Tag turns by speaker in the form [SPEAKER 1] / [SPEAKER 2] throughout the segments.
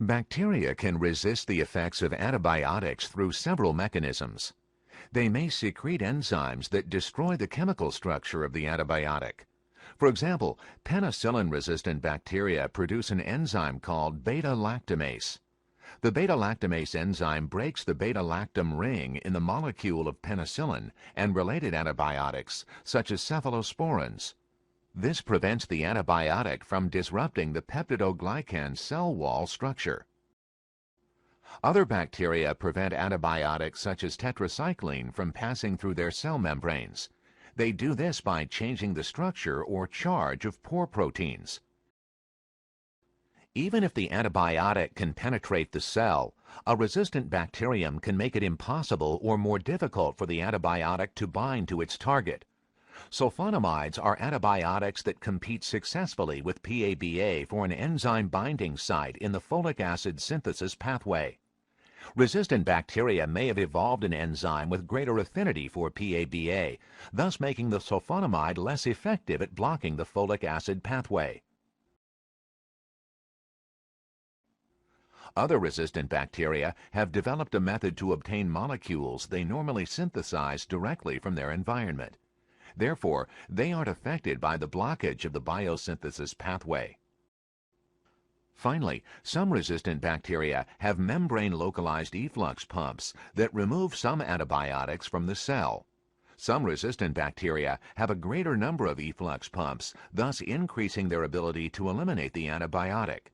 [SPEAKER 1] Bacteria can resist the effects of antibiotics through several mechanisms. They may secrete enzymes that destroy the chemical structure of the antibiotic. For example, penicillin-resistant bacteria produce an enzyme called beta-lactamase. The beta-lactamase enzyme breaks the beta-lactam ring in the molecule of penicillin and related antibiotics, such as cephalosporins. This prevents the antibiotic from disrupting the peptidoglycan cell wall structure. Other bacteria prevent antibiotics such as tetracycline from passing through their cell membranes. They do this by changing the structure or charge of pore proteins. Even if the antibiotic can penetrate the cell, a resistant bacterium can make it impossible or more difficult for the antibiotic to bind to its target. Sulfonamides are antibiotics that compete successfully with PABA for an enzyme binding site in the folic acid synthesis pathway. Resistant bacteria may have evolved an enzyme with greater affinity for PABA, thus making the sulfonamide less effective at blocking the folic acid pathway. Other resistant bacteria have developed a method to obtain molecules they normally synthesize directly from their environment. Therefore, they aren't affected by the blockage of the biosynthesis pathway. Finally, some resistant bacteria have membrane-localized efflux pumps that remove some antibiotics from the cell. Some resistant bacteria have a greater number of efflux pumps, thus increasing their ability to eliminate the antibiotic.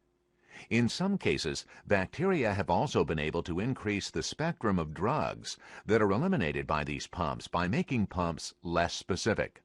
[SPEAKER 1] In some cases, bacteria have also been able to increase the spectrum of drugs that are eliminated by these pumps by making pumps less specific.